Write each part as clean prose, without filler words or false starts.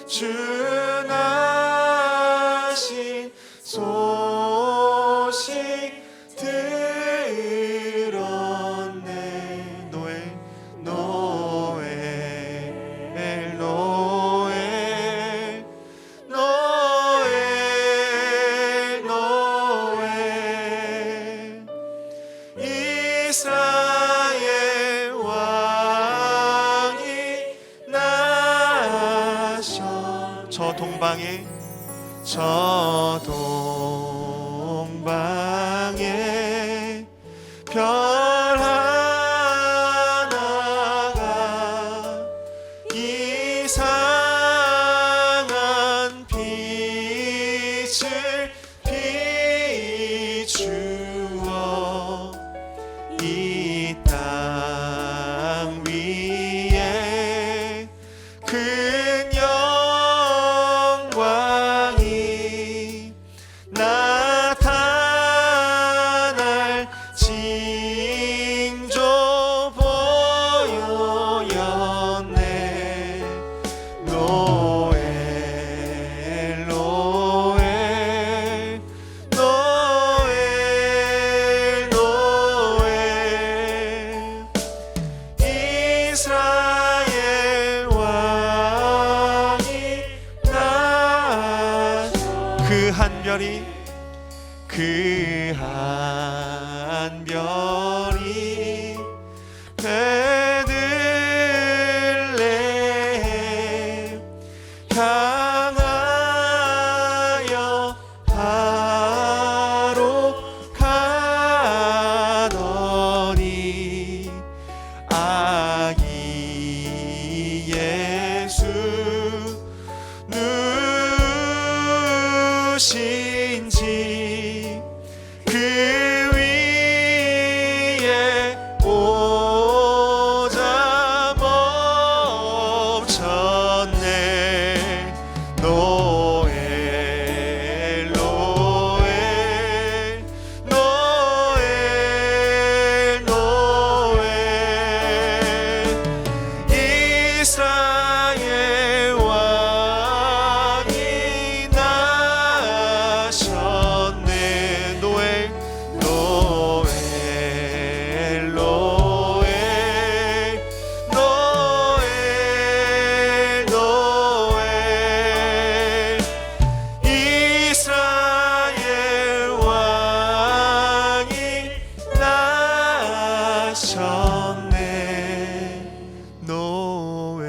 주 나신 소식 들었네. 노엘 노엘 노엘 노엘 노엘 이스라엘 왕이 나셔. 저 동방에 저 동방에 별 하나가 이상한 빛을 비추어 이 땅 위에 큰 영광이 나타날 징조 보여였네. 노엘 노엘 노엘 노엘 이스라엘 왕이 나셔. 그 한 별이 그 한 별이 베들레헴 향하여 바로 가더니 아기 예수 누신지 그 위에 오자 멈췄네. 노엘 노엘 노엘 노엘 이스라엘 왕이 나셨네. 노엘 노엘 노엘 노엘 노엘 이스라엘 왕이 나셨네. 노엘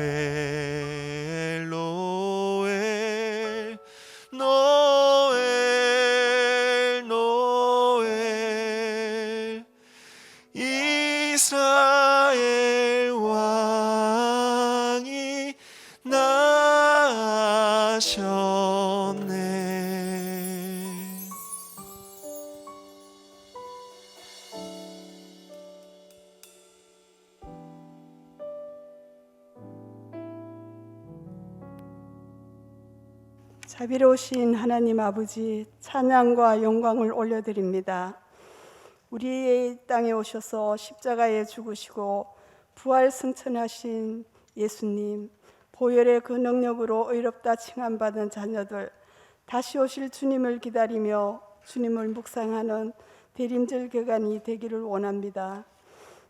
노엘 노엘 노엘 이스라엘 왕이 나셨네. 자비로우신 하나님 아버지, 찬양과 영광을 올려드립니다. 우리의 땅에 오셔서 십자가에 죽으시고 부활 승천하신 예수님, 보혈의 그 능력으로 의롭다 칭함받은 자녀들, 다시 오실 주님을 기다리며 주님을 묵상하는 대림절 개간이 되기를 원합니다.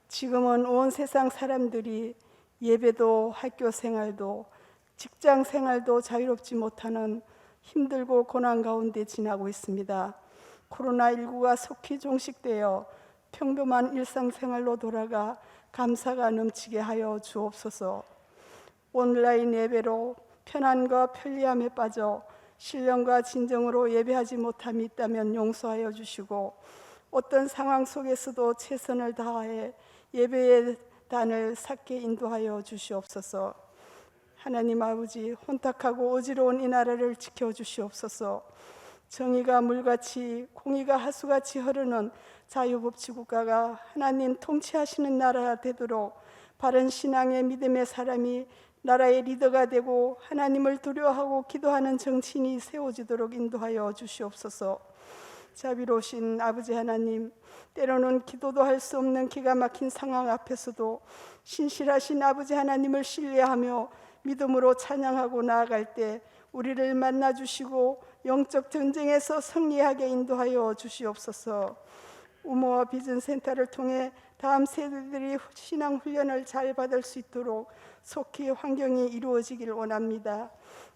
지금은 온 세상 사람들이 예배도 학교 생활도 직장 생활도 자유롭지 못하는 힘들고 고난 가운데 지나고 있습니다. 코로나19가 속히 종식되어 평범한 일상생활로 돌아가 감사가 넘치게 하여 주옵소서. 온라인 예배로 편안과 편리함에 빠져 신령과 진정으로 예배하지 못함이 있다면 용서하여 주시고, 어떤 상황 속에서도 최선을 다해 예배의 단을 삭게 인도하여 주시옵소서. 하나님 아버지, 혼탁하고 어지러운 이 나라를 지켜주시옵소서. 정의가 물같이 공의가 하수같이 흐르는 자유법치국가가 하나님 통치하시는 나라가 되도록 바른 신앙의 믿음의 사람이 나라의 리더가 되고 하나님을 두려워하고 기도하는 정치인이 세워지도록 인도하여 주시옵소서. 자비로우신 아버지 하나님, 때로는 기도도 할 수 없는 기가 막힌 상황 앞에서도 신실하신 아버지 하나님을 신뢰하며 믿음으로 찬양하고 나아갈 때 우리를 만나 주시고 영적 전쟁에서 승리하게 인도하여 주시옵소서. 우모와 비전 센터를 통해 다음 세대들이 신앙 훈련을 잘 받을 수 있도록 속히 환경이 이루어지길 원합니다.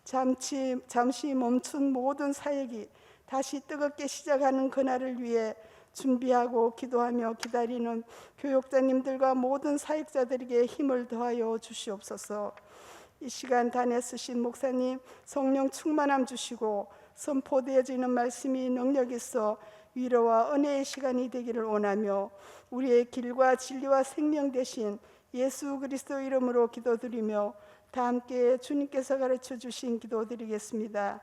잠시 멈춘 모든 사역이 다시 뜨겁게 시작하는 그날을 위해 준비하고 기도하며 기다리는 교육자님들과 모든 사역자들에게 힘을 더하여 주시옵소서. 이 시간 단에 쓰신 목사님 성령 충만함 주시고 선포되어지는 말씀이 능력 있어 위로와 은혜의 시간이 되기를 원하며 우리의 길과 진리와 생명 되신 예수 그리스도 이름으로 기도드리며 다 함께 주님께서 가르쳐 주신 기도드리겠습니다.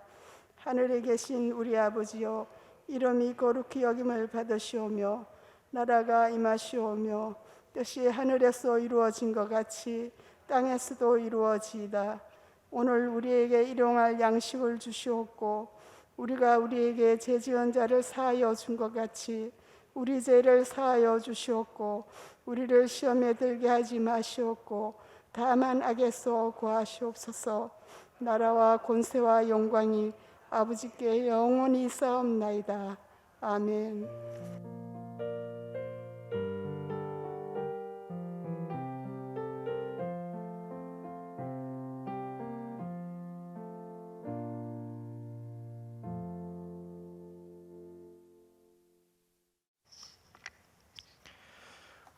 하늘에 계신 우리 아버지여, 이름이 거룩히 여김을 받으시오며 나라가 임하시오며 뜻이 하늘에서 이루어진 것 같이 땅에서도 이루어지이다. 오늘 우리에게 일용할 양식을 주시옵고 우리가 우리에게 죄 지은 자를 사하여 준 것 같이 우리 죄를 사하여 주시옵고 우리를 시험에 들게 하지 마시옵고 다만 악에서 구하시옵소서. 나라와 권세와 영광이 아버지께 영원히 있사옵나이다. 아멘.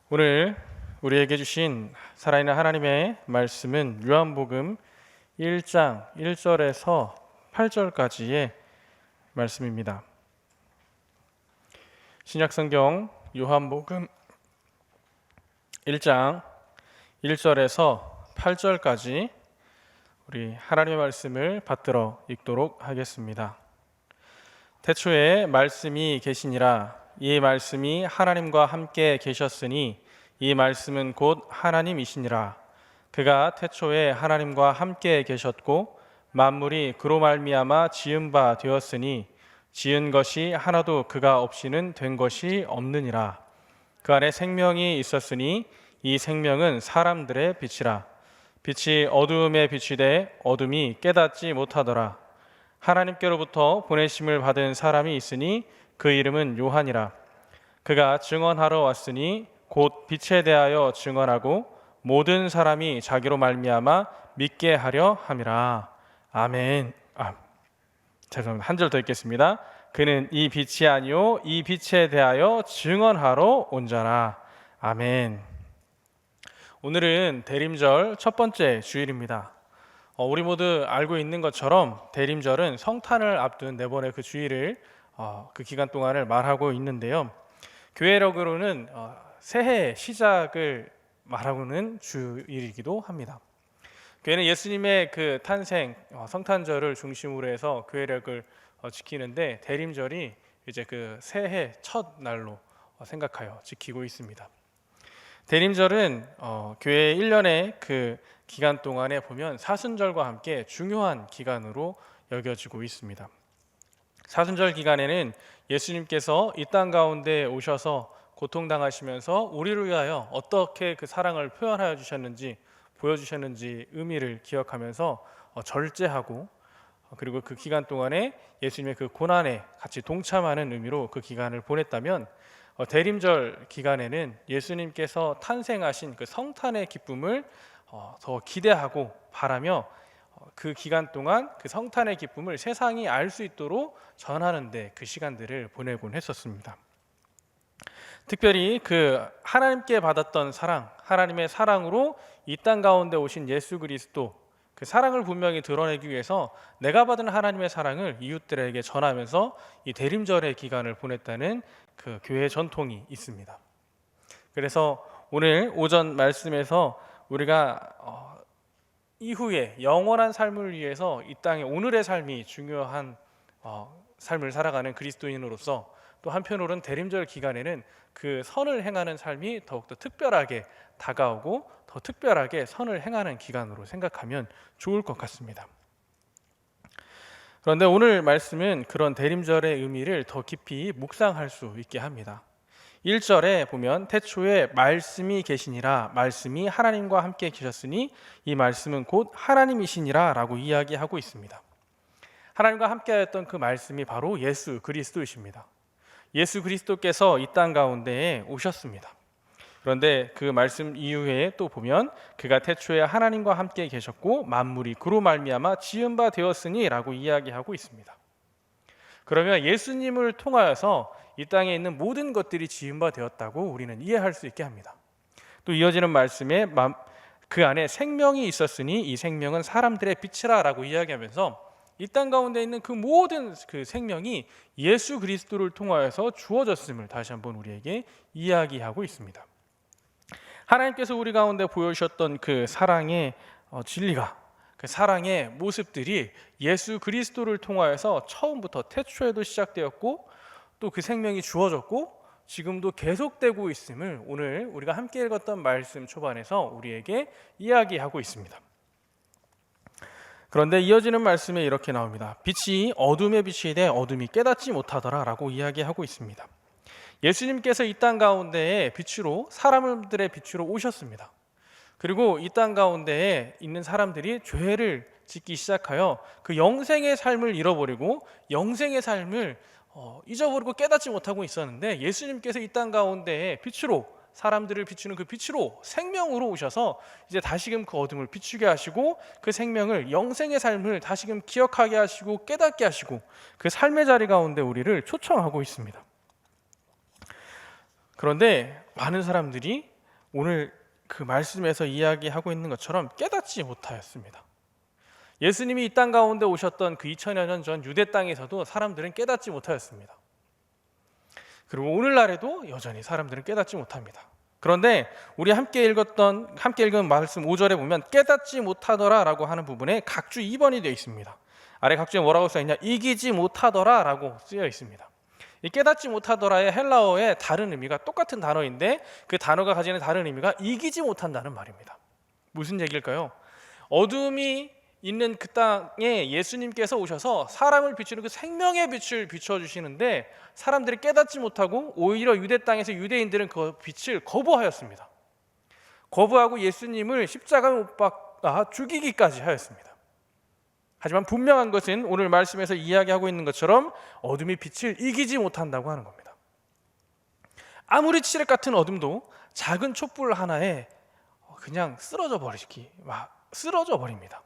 오늘 우리에게 주신 살아있는 하나님의 말씀은 요한복음 1장 1절에서 8절까지의 말씀입니다. 신약성경 요한복음 1장 1절에서 8절까지 우리 하나님의 말씀을 받들어 읽도록 하겠습니다. 태초에 말씀이 계시니라. 이 말씀이 하나님과 함께 계셨으니 이 말씀은 곧 하나님이시니라. 그가 태초에 하나님과 함께 계셨고 만물이 그로 말미암아 지은 바 되었으니 지은 것이 하나도 그가 없이는 된 것이 없느니라. 그 안에 생명이 있었으니 이 생명은 사람들의 빛이라. 빛이 어두움에 비추되 어둠이 깨닫지 못하더라. 하나님께로부터 보내심을 받은 사람이 있으니 그 이름은 요한이라. 그가 증언하러 왔으니 곧 빛에 대하여 증언하고 모든 사람이 자기로 말미암아 믿게 하려 함이라. 아멘. 죄송합니다. 한 절 더 읽겠습니다. 그는 이 빛이 아니요 이 빛에 대하여 증언하러 온 자라. 아멘. 오늘은 대림절 첫 번째 주일입니다. 우리 모두 알고 있는 것처럼 대림절은 성탄을 앞둔 네 번의 그 주일을 그 기간 동안을 말하고 있는데요. 교회력으로는 새해 시작을 말하고는 주일이기도 합니다. 교회는 예수님의 그 탄생 성탄절을 중심으로 해서 교회력을 지키는데 대림절이 이제 그 새해 첫 날로 생각하여 지키고 있습니다. 대림절은 교회 1년의 그 기간 동안에 보면 사순절과 함께 중요한 기간으로 여겨지고 있습니다. 사순절 기간에는 예수님께서 이 땅 가운데 오셔서 고통당하시면서 우리를 위하여 어떻게 그 사랑을 표현하여 주셨는지 보여주셨는지 의미를 기억하면서 절제하고 그리고 그 기간 동안에 예수님의 그 고난에 같이 동참하는 의미로 그 기간을 보냈다면 대림절 기간에는 예수님께서 탄생하신 그 성탄의 기쁨을 더 기대하고 바라며 그 기간 동안 그 성탄의 기쁨을 세상이 알 수 있도록 전하는 데 그 시간들을 보내곤 했었습니다. 특별히 그 하나님께 받았던 사랑, 하나님의 사랑으로 이 땅 가운데 오신 예수 그리스도 그 사랑을 분명히 드러내기 위해서 내가 받은 하나님의 사랑을 이웃들에게 전하면서 이 대림절의 기간을 보냈다는 그 교회의 전통이 있습니다. 그래서 오늘 오전 말씀에서 우리가 이후에 영원한 삶을 위해서 이 땅에 오늘의 삶이 중요한 삶을 살아가는 그리스도인으로서 또 한편으로는 대림절 기간에는 그 선을 행하는 삶이 더욱더 특별하게 다가오고 더 특별하게 선을 행하는 기간으로 생각하면 좋을 것 같습니다. 그런데 오늘 말씀은 그런 대림절의 의미를 더 깊이 묵상할 수 있게 합니다. 1절에 보면 태초에 말씀이 계시니라, 말씀이 하나님과 함께 계셨으니 이 말씀은 곧 하나님이시니라 라고 이야기하고 있습니다. 하나님과 함께하였던 그 말씀이 바로 예수 그리스도이십니다. 예수 그리스도께서 이 땅 가운데에 오셨습니다. 그런데 그 말씀 이후에 또 보면 그가 태초에 하나님과 함께 계셨고 만물이 그로 말미암아 지은 바 되었으니 라고 이야기하고 있습니다. 그러면 예수님을 통하여서 이 땅에 있는 모든 것들이 지은 바 되었다고 우리는 이해할 수 있게 합니다. 또 이어지는 말씀에 그 안에 생명이 있었으니 이 생명은 사람들의 빛이라 라고 이야기하면서 이 땅 가운데 있는 그 모든 그 생명이 예수 그리스도를 통하여서 주어졌음을 다시 한번 우리에게 이야기하고 있습니다. 하나님께서 우리 가운데 보여주셨던 그 사랑의 진리가, 그 사랑의 모습들이 예수 그리스도를 통하여서 처음부터 태초에도 시작되었고 또 그 생명이 주어졌고 지금도 계속되고 있음을 오늘 우리가 함께 읽었던 말씀 초반에서 우리에게 이야기하고 있습니다. 그런데 이어지는 말씀에 이렇게 나옵니다. 빛이 어둠에 비치되 어둠이 깨닫지 못하더라 라고 이야기하고 있습니다. 예수님께서 이 땅 가운데에 빛으로, 사람들의 빛으로 오셨습니다. 그리고 이 땅 가운데에 있는 사람들이 죄를 짓기 시작하여 그 영생의 삶을 잃어버리고 영생의 삶을 잊어버리고 깨닫지 못하고 있었는데 예수님께서 이 땅 가운데에 빛으로, 사람들을 비추는 그 빛으로 생명으로 오셔서 이제 다시금 그 어둠을 비추게 하시고 그 생명을, 영생의 삶을 다시금 기억하게 하시고 깨닫게 하시고 그 삶의 자리 가운데 우리를 초청하고 있습니다. 그런데 많은 사람들이 오늘 그 말씀에서 이야기하고 있는 것처럼 깨닫지 못하였습니다. 예수님이 이 땅 가운데 오셨던 그 2000여 년 전 유대 땅에서도 사람들은 깨닫지 못하였습니다. 그리고 오늘날에도 여전히 사람들은 깨닫지 못합니다. 그런데 우리 함께 읽은 말씀 5절에 보면 깨닫지 못하더라 라고 하는 부분에 각주 2번이 되어 있습니다. 아래 각주에 뭐라고 써있냐? 이기지 못하더라 라고 쓰여 있습니다. 이 깨닫지 못하더라의 헬라어의 다른 의미가 똑같은 단어인데 그 단어가 가지는 다른 의미가 이기지 못한다는 말입니다. 무슨 얘기일까요? 어둠이 있는 그 땅에 예수님께서 오셔서 사람을 비추는 그 생명의 빛을 비춰주시는데 사람들이 깨닫지 못하고 오히려 유대 땅에서 유대인들은 그 빛을 거부하였습니다. 거부하고 예수님을 십자가에 못 박아 죽이기까지 하였습니다. 하지만 분명한 것은 오늘 말씀에서 이야기하고 있는 것처럼 어둠이 빛을 이기지 못한다고 하는 겁니다. 아무리 칠흑 같은 어둠도 작은 촛불 하나에 그냥 쓰러져 버립니다.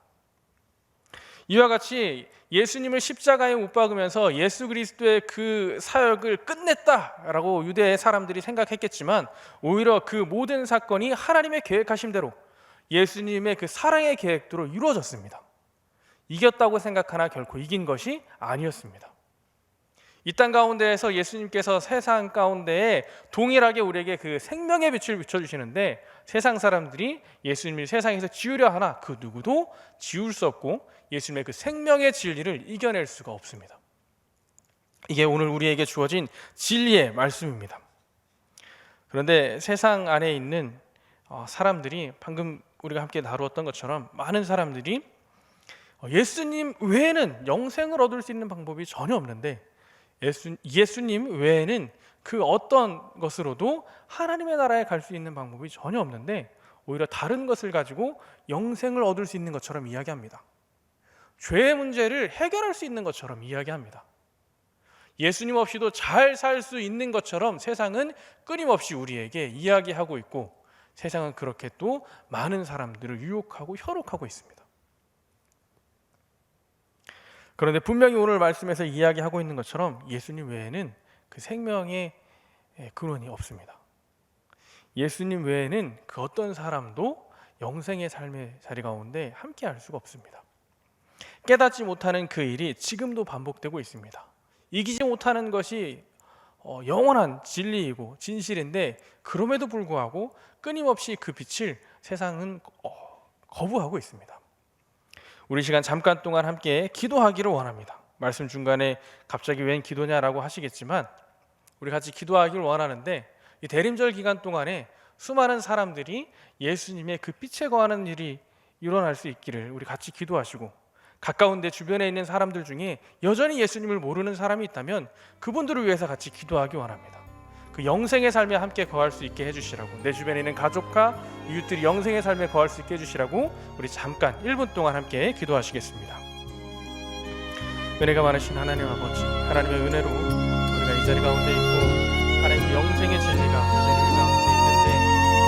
이와 같이 예수님을 십자가에 못 박으면서 예수 그리스도의 그 사역을 끝냈다라고 유대의 사람들이 생각했겠지만 오히려 그 모든 사건이 하나님의 계획하신 대로 예수님의 그 사랑의 계획대로 이루어졌습니다. 이겼다고 생각하나 결코 이긴 것이 아니었습니다. 이 땅 가운데에서 예수님께서 세상 가운데에 동일하게 우리에게 그 생명의 빛을 비춰주시는데 세상 사람들이 예수님을 세상에서 지우려 하나 그 누구도 지울 수 없고 예수님의 그 생명의 진리를 이겨낼 수가 없습니다. 이게 오늘 우리에게 주어진 진리의 말씀입니다. 그런데 세상 안에 있는 사람들이 방금 우리가 함께 다루었던 것처럼 많은 사람들이 예수님 외에는 영생을 얻을 수 있는 방법이 전혀 없는데 예수님 외에는 그 어떤 것으로도 하나님의 나라에 갈 수 있는 방법이 전혀 없는데 오히려 다른 것을 가지고 영생을 얻을 수 있는 것처럼 이야기합니다. 죄의 문제를 해결할 수 있는 것처럼 이야기합니다. 예수님 없이도 잘 살 수 있는 것처럼 세상은 끊임없이 우리에게 이야기하고 있고 세상은 그렇게 또 많은 사람들을 유혹하고 현혹하고 있습니다. 그런데 분명히 오늘 말씀에서 이야기하고 있는 것처럼 예수님 외에는 그 생명의 근원이 없습니다. 예수님 외에는 그 어떤 사람도 영생의 삶의 자리 가운데 함께할 수가 없습니다. 깨닫지 못하는 그 일이 지금도 반복되고 있습니다. 이기지 못하는 것이 영원한 진리이고 진실인데 그럼에도 불구하고 끊임없이 그 빛을 세상은 거부하고 있습니다. 우리 시간 잠깐 동안 함께 기도하기를 원합니다. 말씀 중간에 갑자기 웬 기도냐라고 하시겠지만 우리 같이 기도하기를 원하는데 이 대림절 기간 동안에 수많은 사람들이 예수님의 그 빛에 거하는 일이 일어날 수 있기를 우리 같이 기도하시고 가까운 데 주변에 있는 사람들 중에 여전히 예수님을 모르는 사람이 있다면 그분들을 위해서 같이 기도하기 원합니다. 그 영생의 삶에 함께 거할 수 있게 해주시라고, 내 주변에 있는 가족과 이웃들이 영생의 삶에 거할 수 있게 해주시라고 우리 잠깐 1분 동안 함께 기도하시겠습니다. 은혜가 많으신 하나님 아버지, 하나님의 은혜로 우리가 이 자리 가운데 있고 하나님 그 영생의 진리가 여전히 우리 가운데 있는데,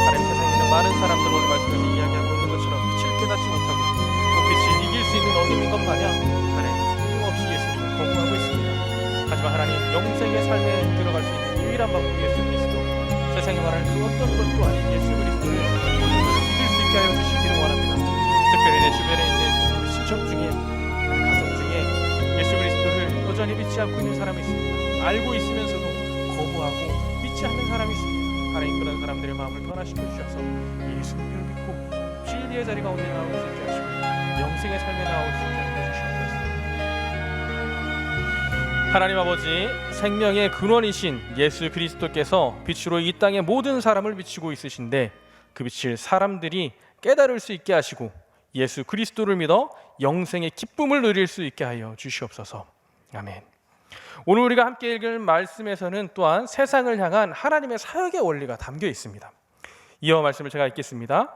하나님 세상에 있는 많은 사람들 오늘 말씀에서 이야기하고 있는 것처럼 빛을 깨닫지 못하고 그 빛을 이길 수 있는 어둠인 것 마냥 하나님 힘없이 예수님을 거부하고 있습니다. 하지만 하나님 영생의 삶에 들어갈 수 있는 유일한 방법이 예수 그리스도, 세상에 말하는 그 어떤 것도 아닌 예수 그리스도를 믿을 수 있게 하여 주시기를 원합니다. 특별히 내 주변에 있는 우리 친척 중에, 가족 중에 예수 그리스도를 여전히 믿지 않고 있는 사람이 있습니다. 알고 있으면서도 거부하고 믿지 않는 사람이 있습니다. 하나님 그런 사람들의 마음을 변화시켜 주셔서 예수님을 믿고 진리의 자리 가운데 나올 수 있게 하시고 영생의 삶에 나올 수 있게 하여 주시옵소서. 하나님 아버지, 생명의 근원이신 예수 그리스도께서 빛으로 이 땅의 모든 사람을 비추고 있으신데, 그 빛을 사람들이 깨달을 수 있게 하시고 예수 그리스도를 믿어 영생의 기쁨을 누릴 수 있게 하여 주시옵소서. 아멘. 오늘 우리가 함께 읽을 말씀에서는 또한 세상을 향한 하나님의 사역의 원리가 담겨 있습니다. 이어 말씀을 제가 읽겠습니다.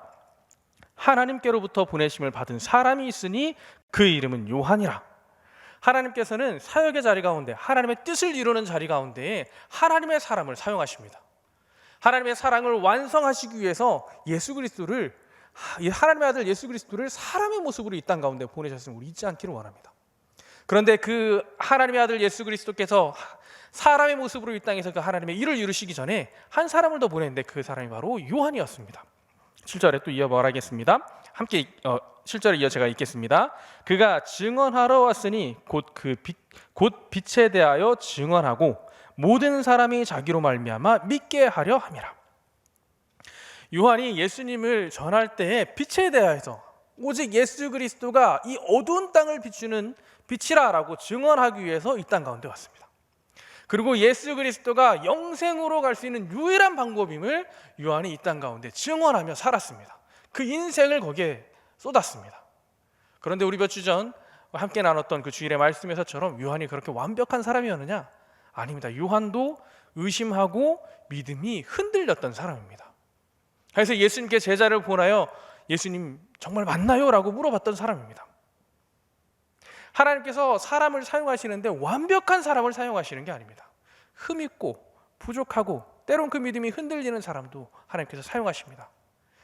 하나님께로부터 보내심을 받은 사람이 있으니 그 이름은 요한이라. 하나님께서는 사역의 자리 가운데, 하나님의 뜻을 이루는 자리 가운데에 하나님의 사람을 사용하십니다. 하나님의 사랑을 완성하시기 위해서 예수 그리스도를, 하나님의 아들 예수 그리스도를 사람의 모습으로 이 땅 가운데 보내셨음을 우리 잊지 않기를 원합니다. 그런데 그 하나님의 아들 예수 그리스도께서 사람의 모습으로 이 땅에서 그 하나님의 일을 이루시기 전에 한 사람을 더 보냈는데, 그 사람이 바로 요한이었습니다. 7절에 또 이어 말하겠습니다. 함께 7절에 이어 제가 읽겠습니다. 그가 증언하러 왔으니 곧 빛에 대하여 증언하고 모든 사람이 자기로 말미암아 믿게 하려 함이라. 요한이 예수님을 전할 때에 빛에 대하여서 오직 예수 그리스도가 이 어두운 땅을 비추는 빛이라라고 증언하기 위해서 이 땅 가운데 왔습니다. 그리고 예수 그리스도가 영생으로 갈 수 있는 유일한 방법임을 요한이 이 땅 가운데 증언하며 살았습니다. 그 인생을 거기에 쏟았습니다. 그런데 우리 몇 주 전 함께 나눴던 그 주일의 말씀에서처럼 요한이 그렇게 완벽한 사람이었느냐? 아닙니다. 요한도 의심하고 믿음이 흔들렸던 사람입니다. 그래서 예수님께 제자를 보내어 예수님 정말 맞나요? 라고 물어봤던 사람입니다. 하나님께서 사람을 사용하시는데 완벽한 사람을 사용하시는 게 아닙니다. 흠있고 부족하고 때론 그 믿음이 흔들리는 사람도 하나님께서 사용하십니다.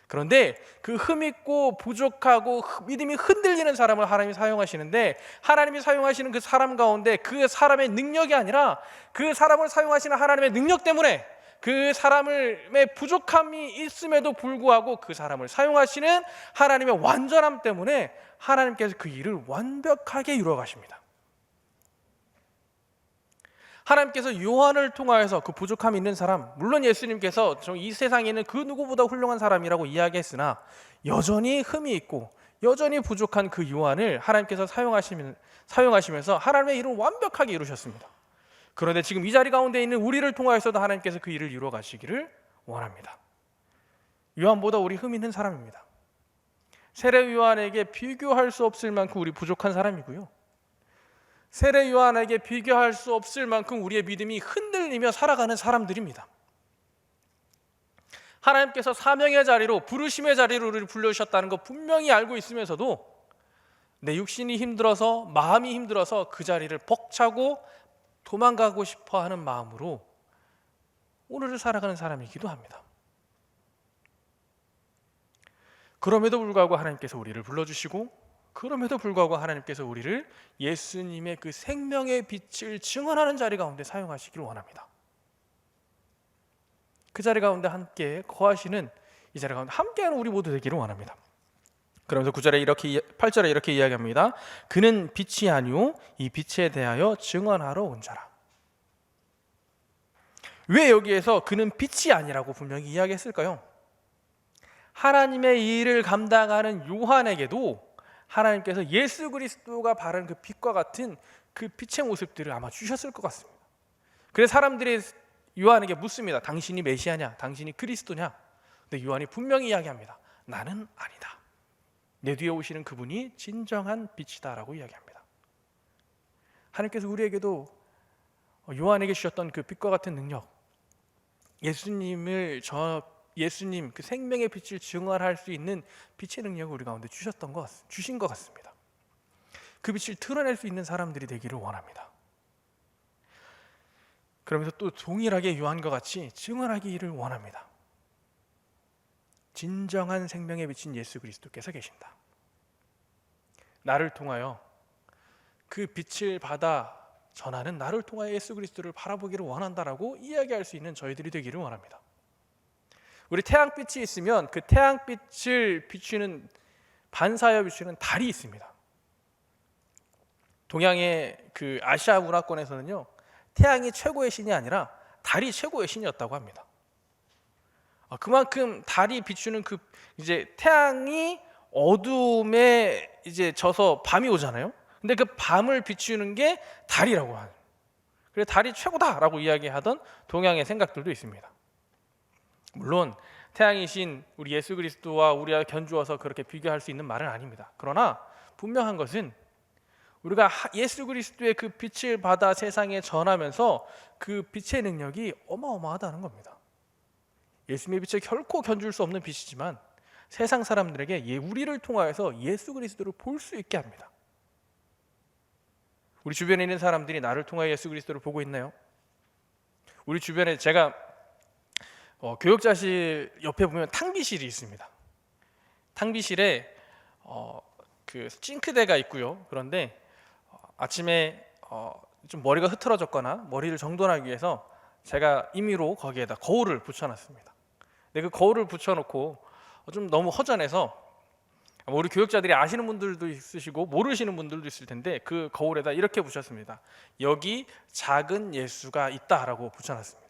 그런데 그 흠있고 부족하고 믿음이 흔들리는 사람을 하나님이 사용하시는데, 하나님이 사용하시는 그 사람 가운데 그 사람의 능력이 아니라 그 사람을 사용하시는 하나님의 능력 때문에, 그 사람의 부족함이 있음에도 불구하고 그 사람을 사용하시는 하나님의 완전함 때문에 하나님께서 그 일을 완벽하게 이루어 가십니다. 하나님께서 요한을 통하여서 그 부족함이 있는 사람, 물론 예수님께서 이 세상에 있는 그 누구보다 훌륭한 사람이라고 이야기했으나 여전히 흠이 있고 여전히 부족한 그 요한을 하나님께서 사용하시면서 하나님의 일을 완벽하게 이루셨습니다. 그런데 지금 이 자리 가운데 있는 우리를 통하여서도 하나님께서 그 일을 이루어 가시기를 원합니다. 요한보다 우리 흠 있는 사람입니다. 세례 요한에게 비교할 수 없을 만큼 우리 부족한 사람이고요, 세례 요한에게 비교할 수 없을 만큼 우리의 믿음이 흔들리며 살아가는 사람들입니다. 하나님께서 사명의 자리로, 부르심의 자리로 우리를 불러주셨다는 것 분명히 알고 있으면서도 내 육신이 힘들어서, 마음이 힘들어서 그 자리를 벅차고 도망가고 싶어 하는 마음으로 오늘을 살아가는 사람이기도 합니다. 그럼에도 불구하고 하나님께서 우리를 불러주시고, 그럼에도 불구하고 하나님께서 우리를 예수님의 그 생명의 빛을 증언하는 자리 가운데 사용하시기를 원합니다. 그 자리 가운데 함께 거하시는, 이 자리 가운데 함께하는 우리 모두 되기를 원합니다. 그러면서 8절에 이렇게 이야기합니다. 그는 빛이 아니오 이 빛에 대하여 증언하러 온 자라. 왜 여기에서 그는 빛이 아니라고 분명히 이야기했을까요? 하나님의 일을 감당하는 요한에게도 하나님께서 예수 그리스도가 바른 그 빛과 같은 그 빛의 모습들을 아마 주셨을 것 같습니다. 그래서 사람들이 요한에게 묻습니다. 당신이 메시아냐? 당신이 그리스도냐? 근데 요한이 분명히 이야기합니다. 나는 아니다. 내 뒤에 오시는 그분이 진정한 빛이다라고 이야기합니다. 하나님께서 우리에게도 요한에게 주셨던 그 빛과 같은 능력, 예수님 그 생명의 빛을 증언할 수 있는 빛의 능력을 우리 가운데 주신 것 같습니다. 그 빛을 드러낼 수 있는 사람들이 되기를 원합니다. 그러면서 또 동일하게 요한과 같이 증언하기를 원합니다. 진정한 생명의 빛인 예수 그리스도께서 계신다. 나를 통하여 그 빛을 받아 전하는 나를 통하여 예수 그리스도를 바라보기를 원한다라고 이야기할 수 있는 저희들이 되기를 원합니다. 우리 태양빛이 있으면 그 태양빛을 비추는 반사여 비추는 달이 있습니다. 동양의 그 아시아 문화권에서는요, 태양이 최고의 신이 아니라 달이 최고의 신이었다고 합니다. 그만큼 달이 비추는 그 이제 태양이 어둠에 이제 져서 밤이 오잖아요. 근데 그 밤을 비추는 게 달이라고 하는. 그래서 달이 최고다라고 이야기하던 동양의 생각들도 있습니다. 물론 태양이신 우리 예수 그리스도와 우리가 견주어서 그렇게 비교할 수 있는 말은 아닙니다. 그러나 분명한 것은 우리가 예수 그리스도의 그 빛을 받아 세상에 전하면서 그 빛의 능력이 어마어마하다는 겁니다. 예수님의 빛을 결코 견줄 수 없는 빛이지만 세상 사람들에게 우리를 통하여서 예수 그리스도를 볼 수 있게 합니다. 우리 주변에 있는 사람들이 나를 통하여 예수 그리스도를 보고 있나요? 우리 주변에 제가 교역자실 옆에 보면 탕비실이 있습니다. 탕비실에 그 싱크대가 있고요. 그런데 아침에 좀 머리가 흐트러졌거나 머리를 정돈하기 위해서 제가 임의로 거기에다 거울을 붙여놨습니다. 근데 그 거울을 붙여놓고 좀 너무 허전해서 우리 교역자들이 아시는 분들도 있으시고 모르시는 분들도 있을 텐데 그 거울에다 이렇게 붙였습니다. 여기 작은 예수가 있다라고 붙여놨습니다.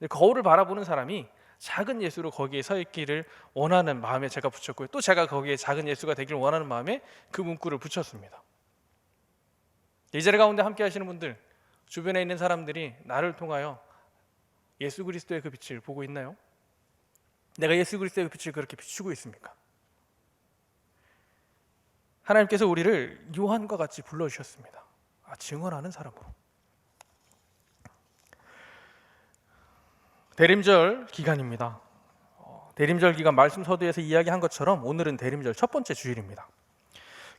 거울을 바라보는 사람이 작은 예수로 거기에 서 있기를 원하는 마음에 제가 붙였고요. 또 제가 거기에 작은 예수가 되기를 원하는 마음에 그 문구를 붙였습니다. 이 자리 가운데 함께 하시는 분들, 주변에 있는 사람들이 나를 통하여 예수 그리스도의 그 빛을 보고 있나요? 내가 예수 그리스도의 그 빛을 그렇게 비추고 있습니까? 하나님께서 우리를 요한과 같이 불러주셨습니다. 증언하는 사람으로. 대림절 기간입니다. 대림절 기간 말씀 서두에서 이야기한 것처럼 오늘은 대림절 첫 번째 주일입니다.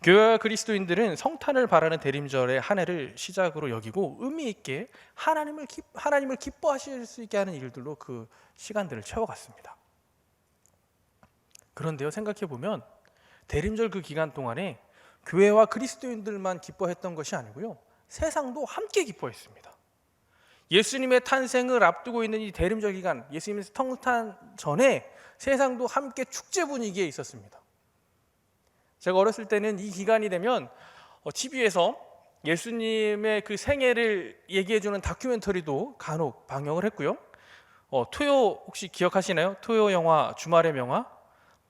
교회와 그리스도인들은 성탄을 바라는 대림절의 한 해를 시작으로 여기고 의미 있게 하나님을 기뻐하실 수 있게 하는 일들로 그 시간들을 채워갔습니다. 그런데요, 생각해 보면 대림절 그 기간 동안에 교회와 그리스도인들만 기뻐했던 것이 아니고요, 세상도 함께 기뻐했습니다. 예수님의 탄생을 앞두고 있는 이 대림절 기간, 예수님의 성탄 전에 세상도 함께 축제 분위기에 있었습니다. 제가 어렸을 때는 이 기간이 되면 TV에서 예수님의 그 생애를 얘기해주는 다큐멘터리도 간혹 방영을 했고요. 토요 혹시 기억하시나요? 토요 영화 주말의 명화?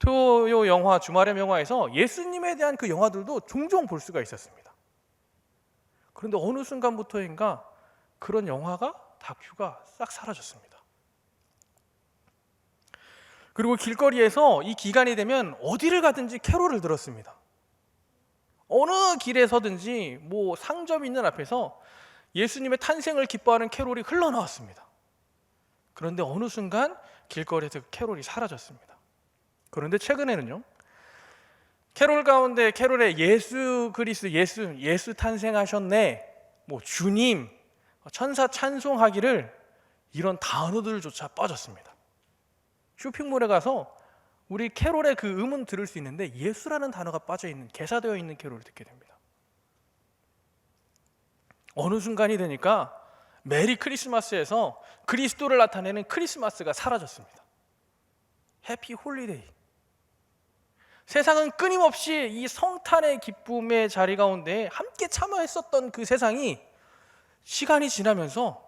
토요 영화 주말의 명화에서 예수님에 대한 그 영화들도 종종 볼 수가 있었습니다. 그런데 어느 순간부터인가 그런 영화가 다큐가 싹 사라졌습니다. 그리고 길거리에서 이 기간이 되면 어디를 가든지 캐롤을 들었습니다. 어느 길에 서든지 상점 있는 앞에서 예수님의 탄생을 기뻐하는 캐롤이 흘러나왔습니다. 그런데 어느 순간 길거리에서 그 캐롤이 사라졌습니다. 그런데 최근에는요, 캐롤 가운데 캐롤에 예수 그리스도 예수 탄생하셨네, 주님, 천사 찬송하기를 이런 단어들조차 빠졌습니다. 쇼핑몰에 가서 우리 캐롤의 그 음은 들을 수 있는데 예수라는 단어가 빠져있는, 개사되어 있는 캐롤을 듣게 됩니다. 어느 순간이 되니까 메리 크리스마스에서 그리스도를 나타내는 크리스마스가 사라졌습니다. 해피 홀리데이. 세상은 끊임없이 이 성탄의 기쁨의 자리 가운데 함께 참여했었던 그 세상이 시간이 지나면서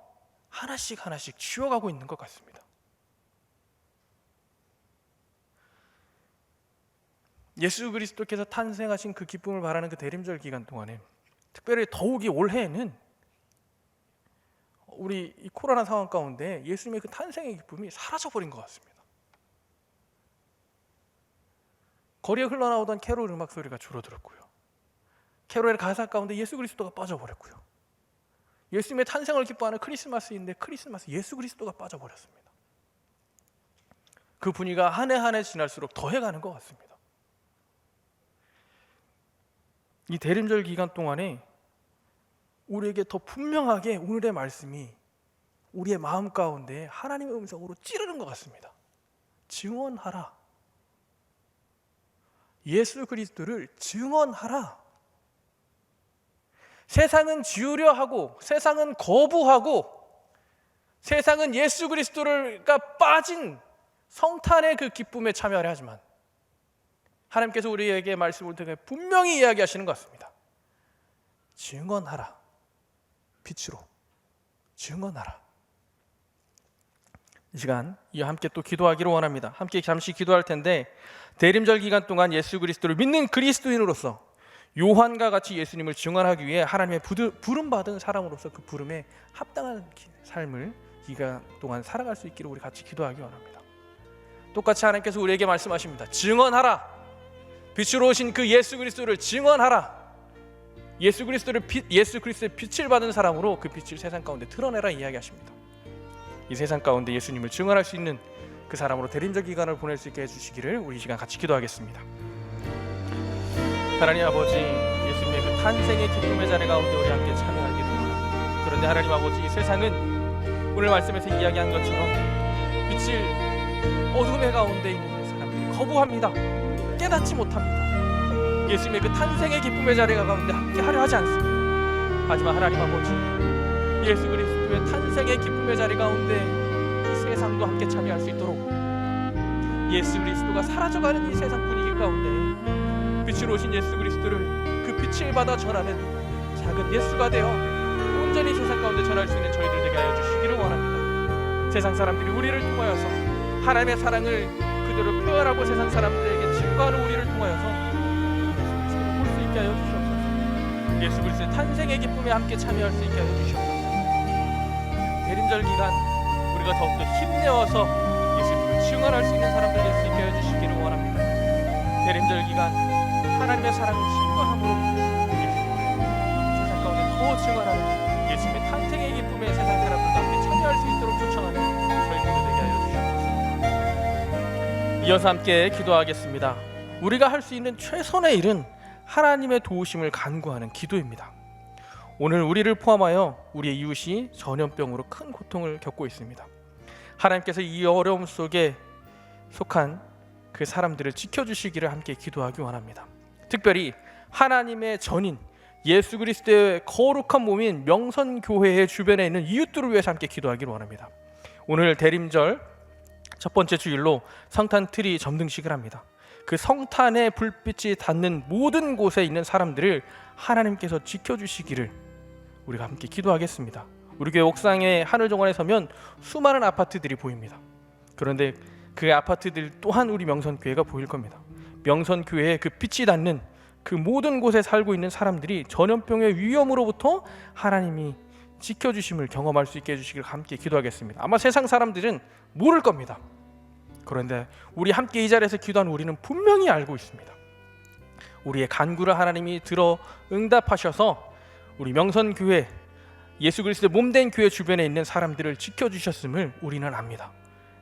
하나씩 지워가고 있는 것 같습니다. 예수 그리스도께서 탄생하신 그 기쁨을 바라는 그 대림절 기간 동안에, 특별히 더욱이 올해에는 우리 이 코로나 상황 가운데 예수님의 그 탄생의 기쁨이 사라져버린 것 같습니다. 거리에 흘러나오던 캐롤 음악 소리가 줄어들었고요, 캐롤의 가사 가운데 예수 그리스도가 빠져버렸고요, 예수님의 탄생을 기뻐하는 크리스마스인데 크리스마스 예수 그리스도가 빠져버렸습니다. 그 분위기가 한 해 한 해 지날수록 더해가는 것 같습니다. 이 대림절 기간 동안에 우리에게 더 분명하게 오늘의 말씀이 우리의 마음 가운데 하나님의 음성으로 찌르는 것 같습니다. 증언하라. 예수 그리스도를 증언하라. 세상은 지우려 하고, 세상은 거부하고, 세상은 예수 그리스도가 빠진 성탄의 그 기쁨에 참여하려 하지만 하나님께서 우리에게 말씀을 통해 분명히 이야기하시는 것 같습니다. 증언하라. 빛으로 증언하라. 이 시간 이와 함께 또 기도하기를 원합니다. 함께 잠시 기도할 텐데, 대림절 기간 동안 예수 그리스도를 믿는 그리스도인으로서 요한과 같이 예수님을 증언하기 위해 하나님의 부름받은 사람으로서 그 부름에 합당한 삶을 이 기간 동안 살아갈 수 있기를 우리 같이 기도하기 원합니다. 똑같이 하나님께서 우리에게 말씀하십니다. 증언하라. 빛으로 오신 그 예수 그리스도를 증언하라. 예수 그리스도의 빛을 받은 사람으로 그 빛을 세상 가운데 드러내라 이야기하십니다. 이 세상 가운데 예수님을 증언할 수 있는 그 사람으로 대림절 기간을 보낼 수 있게 해주시기를 우리 이 시간 같이 기도하겠습니다. 하나님 아버지, 예수님의 그 탄생의 기쁨의 자리 가운데 우리 함께 참여하기를 원합니다. 그런데 하나님 아버지, 이 세상은 오늘 말씀에서 이야기한 것처럼 빛을 어둠의 가운데 있는 사람들이 거부합니다. 깨닫지 못합니다. 예수님의 그 탄생의 기쁨의 자리 가운데 함께 하려 하지 않습니다. 하지만 하나님 아버지, 예수 그리스도의 탄생의 기쁨의 자리 가운데 이 세상도 함께 참여할 수 있도록 예수 그리스도가 사라져가는 이 세상 분위기 가운데 빛으로 오신 예수 그리스도를 그 빛을 받아 전하는 작은 예수가 되어 온전히 세상 가운데 전할 수 있는 저희들 되게 하여 주시기를 원합니다. 세상 사람들이 우리를 통하여서 하나님의 사랑을 그대로 표현하고 세상 사람들에게 증거하는 우리를 통하여서 예수 그리스도를 볼 수 있게 하여 주시옵소서. 예수 그리스도의 탄생의 기쁨에 함께 참여할 수 있게 하여 주시옵소서. 대림절 기간 우리가 더욱더 힘내어서 예수님을 증언할 수 있는 사람들 될 수 있게 하여 주시기를 원합니다. 대림절 기간 하나님의 사랑을 증거함으로 예수님을 세상 가운데 더 증언하는 예수님의 탄생의 기쁨에 세상 사람들과 함께 참여할 수 있도록 초청하는 저희들도 되게 하여 주시옵소서. 이어서 함께 기도하겠습니다. 우리가 할 수 있는 최선의 일은 하나님의 도우심을 간구하는 기도입니다. 오늘 우리를 포함하여 우리의 이웃이 전염병으로 큰 고통을 겪고 있습니다. 하나님께서 이 어려움 속에 속한 그 사람들을 지켜주시기를 함께 기도하기 원합니다. 특별히 하나님의 전인 예수 그리스도의 거룩한 몸인 명선교회의 주변에 있는 이웃들을 위해서 함께 기도하기를 원합니다. 오늘 대림절 첫 번째 주일로 성탄 트리 점등식을 합니다. 그 성탄의 불빛이 닿는 모든 곳에 있는 사람들을 하나님께서 지켜주시기를 우리가 함께 기도하겠습니다. 우리 교회 옥상의 하늘정원에 서면 수많은 아파트들이 보입니다. 그런데 그 아파트들 또한 우리 명선교회가 보일 겁니다. 명선교회에 그 빛이 닿는 그 모든 곳에 살고 있는 사람들이 전염병의 위험으로부터 하나님이 지켜주심을 경험할 수 있게 해주시기를 함께 기도하겠습니다. 아마 세상 사람들은 모를 겁니다. 그런데 우리 함께 이 자리에서 기도한 우리는 분명히 알고 있습니다. 우리의 간구를 하나님이 들어 응답하셔서 우리 명선교회 예수 그리스도의 몸된 교회 주변에 있는 사람들을 지켜주셨음을 우리는 압니다.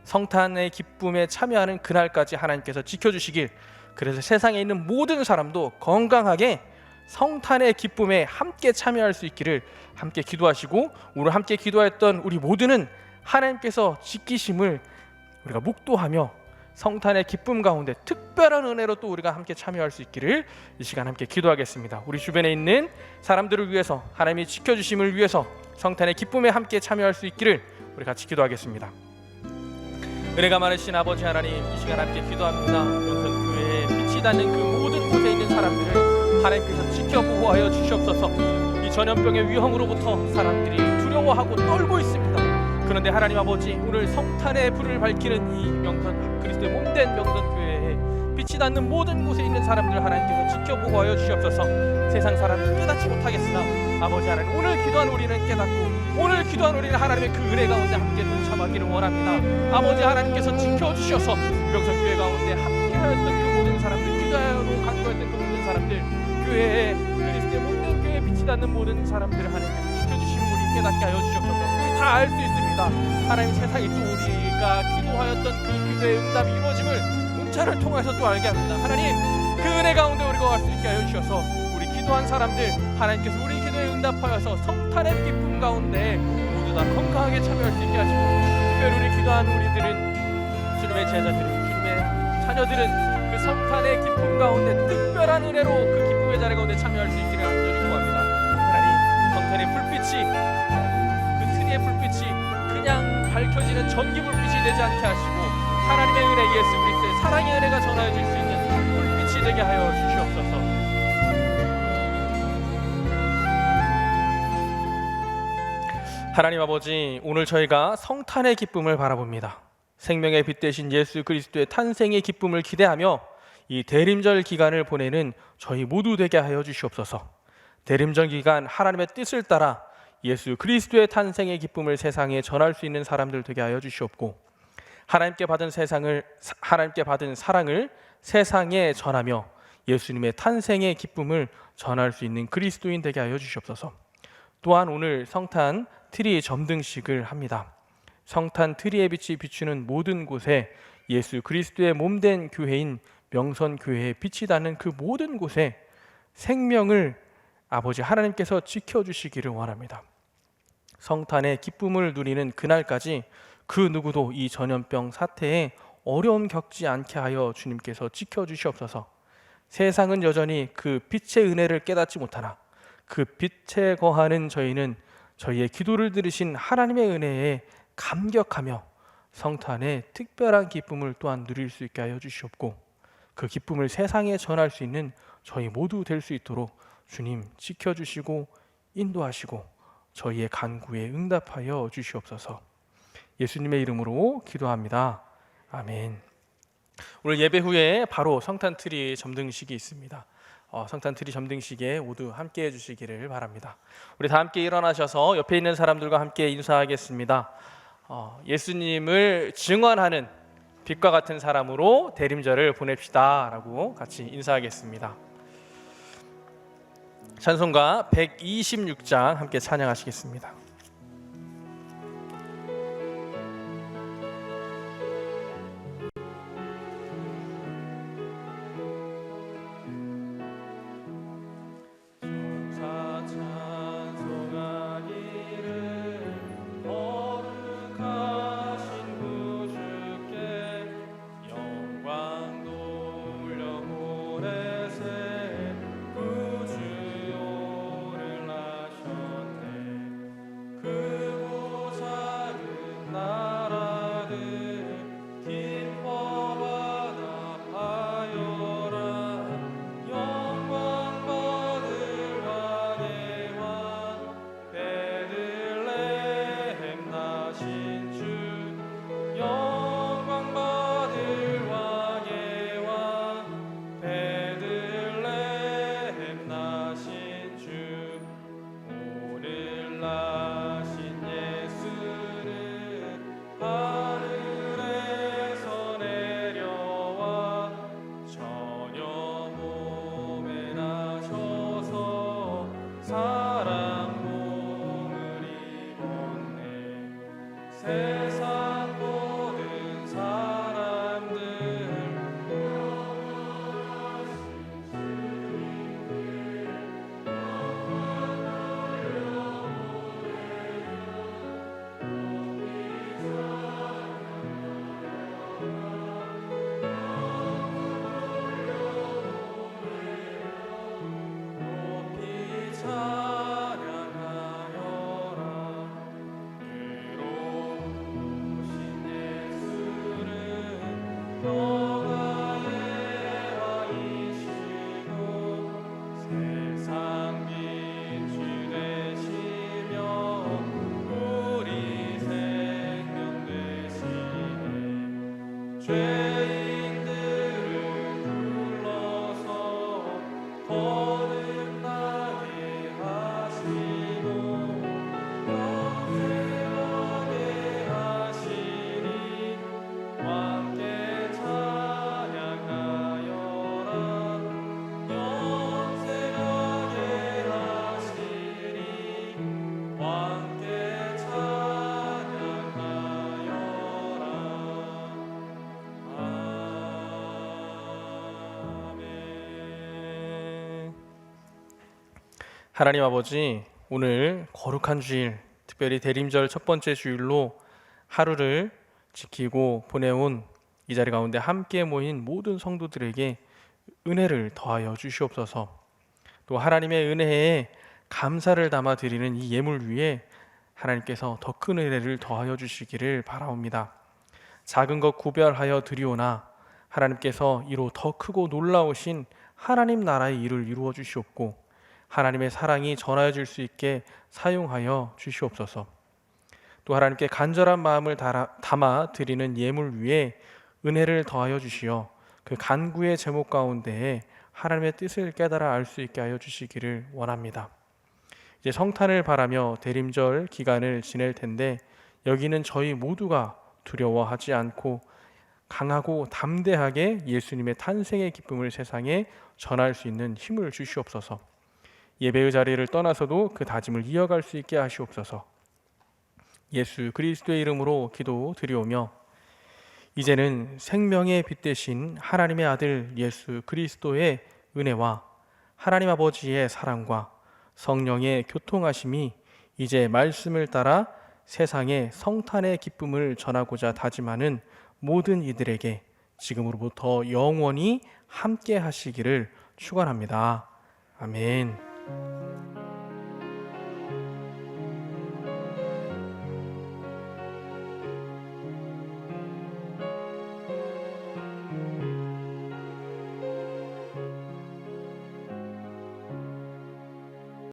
성탄의 기쁨에 참여하는 그날까지 하나님께서 지켜주시길, 그래서 세상에 있는 모든 사람도 건강하게 성탄의 기쁨에 함께 참여할 수 있기를 함께 기도하시고, 오늘 함께 기도했던 우리 모두는 하나님께서 지키심을 우리가 묵도하며 성탄의 기쁨 가운데 특별한 은혜로 또 우리가 함께 참여할 수 있기를 이 시간 함께 기도하겠습니다. 우리 주변에 있는 사람들을 위해서, 하나님이 지켜주심을 위해서 성탄의 기쁨에 함께 참여할 수 있기를 우리 같이 기도하겠습니다. 은혜가 많으신 아버지 하나님, 이 시간 함께 기도합니다. 명선교회에 빛이 닿는 그 모든 곳에 있는 사람들을 하나님께서 지켜 보호하여 주시옵소서. 이 전염병의 위험으로부터 사람들이 두려워하고 떨고 있습니다. 그런데 하나님 아버지, 오늘 성탄의 불을 밝히는 이 명선 그리스도의 몸된 명선교회에 빛이 닿는 모든 곳에 있는 사람들을 하나님께서 지켜 보호하여 주시옵소서. 세상 사람은 깨닫지 못하겠으나 아버지 하나님, 오늘 기도한 우리는 깨닫고 오늘 기도한 우리는 하나님의 그 은혜 가운데 함께 동참하기를 원합니다. 아버지 하나님께서 지켜주셔서 명선교회 가운데 함께하였던 그 모든 사람들, 기도하러 간구했던 그 모든 사람들, 교회에 그리스도의 몸된 교회에 빛이 닿는 모든 사람들을 하나님께서 지켜주시면 우리 깨닫게 하여 주시옵소서. 우리 다 알 수 있습니다. 축원합니다. 하나님, 세상이 또 우리가 기도하였던 그 기도의 응답이 이루어짐을 문자를 통해서 또 알게 합니다. 하나님, 그 은혜 가운데 우리가 갈 수 있게 하여 주셔서 우리 기도한 사람들, 하나님께서 우리 기도에 응답하여서 성탄의 기쁨 가운데 모두 다 건강하게 참여할 수 있게 하시고, 특별히 우리 기도한 우리들은, 주님의 제자들은, 주님의 자녀들은 그 성탄의 기쁨 가운데 특별한 은혜로 그 기쁨의 자리 가운데 참여할 수 있기를 간절히 구합니다. 하나님, 성탄의 불빛이, 그 트리의 불빛이 그냥 밝혀지는 전기 불빛이 되지 않게 하시고, 하나님의 은혜, 예수 그리스도의 사랑의 은혜가 전하여질 수 있는 불빛이 되게 하여 주시옵소서. 하나님 아버지, 오늘 저희가 성탄의 기쁨을 바라봅니다. 생명의 빛 되신 예수 그리스도의 탄생의 기쁨을 기대하며 이 대림절 기간을 보내는 저희 모두 되게 하여 주시옵소서. 대림절 기간 하나님의 뜻을 따라 예수 그리스도의 탄생의 기쁨을 세상에 전할 수 있는 사람들 되게 하여 주시옵고, 하나님께 받은 사랑을 세상에 전하며 예수님의 탄생의 기쁨을 전할 수 있는 그리스도인 되게 하여 주시옵소서. 또한 오늘 성탄 트리 점등식을 합니다. 성탄 트리의 빛이 비추는 모든 곳에 예수 그리스도의 몸된 교회인 명선교회의 빛이 닿는 그 모든 곳에 생명을 아버지 하나님께서 지켜주시기를 원합니다. 성탄의 기쁨을 누리는 그날까지 그 누구도 이 전염병 사태에 어려움 겪지 않게 하여 주님께서 지켜주시옵소서. 세상은 여전히 그 빛의 은혜를 깨닫지 못하나 그 빛에 거하는 저희는 저희의 기도를 들으신 하나님의 은혜에 감격하며 성탄의 특별한 기쁨을 또한 누릴 수 있게 하여 주시옵고, 그 기쁨을 세상에 전할 수 있는 저희 모두 될 수 있도록 주님 지켜주시고 인도하시고 저희의 간구에 응답하여 주시옵소서. 예수님의 이름으로 기도합니다. 아멘. 오늘 예배 후에 바로 성탄트리 점등식이 있습니다. 성탄트리 점등식에 모두 함께 해주시기를 바랍니다. 우리 다 함께 일어나셔서 옆에 있는 사람들과 함께 인사하겠습니다. 예수님을 증언하는 빛과 같은 사람으로 대림절을 보냅시다 라고 같이 인사하겠습니다. 찬송가 126장 함께 찬양하시겠습니다. 하나님 아버지, 오늘 거룩한 주일, 특별히 대림절 첫 번째 주일로 하루를 지키고 보내온 이 자리 가운데 함께 모인 모든 성도들에게 은혜를 더하여 주시옵소서. 또 하나님의 은혜에 감사를 담아 드리는 이 예물 위에 하나님께서 더 큰 은혜를 더하여 주시기를 바라옵니다. 작은 것 구별하여 드리오나 하나님께서 이로 더 크고 놀라우신 하나님 나라의 일을 이루어 주시옵고 하나님의 사랑이 전하여질 수 있게 사용하여 주시옵소서. 또 하나님께 간절한 마음을 담아 드리는 예물 위에 은혜를 더하여 주시어 그 간구의 제목 가운데에 하나님의 뜻을 깨달아 알 수 있게 하여 주시기를 원합니다. 이제 성탄을 바라며 대림절 기간을 지낼 텐데 여기는 저희 모두가 두려워하지 않고 강하고 담대하게 예수님의 탄생의 기쁨을 세상에 전할 수 있는 힘을 주시옵소서. 예배의 자리를 떠나서도 그 다짐을 이어갈 수 있게 하시옵소서. 예수 그리스도의 이름으로 기도 드리오며 이제는 생명의 빛 되신 하나님의 아들 예수 그리스도의 은혜와 하나님 아버지의 사랑과 성령의 교통하심이 이제 말씀을 따라 세상에 성탄의 기쁨을 전하고자 다짐하는 모든 이들에게 지금으로부터 영원히 함께 하시기를 축원합니다. 아멘.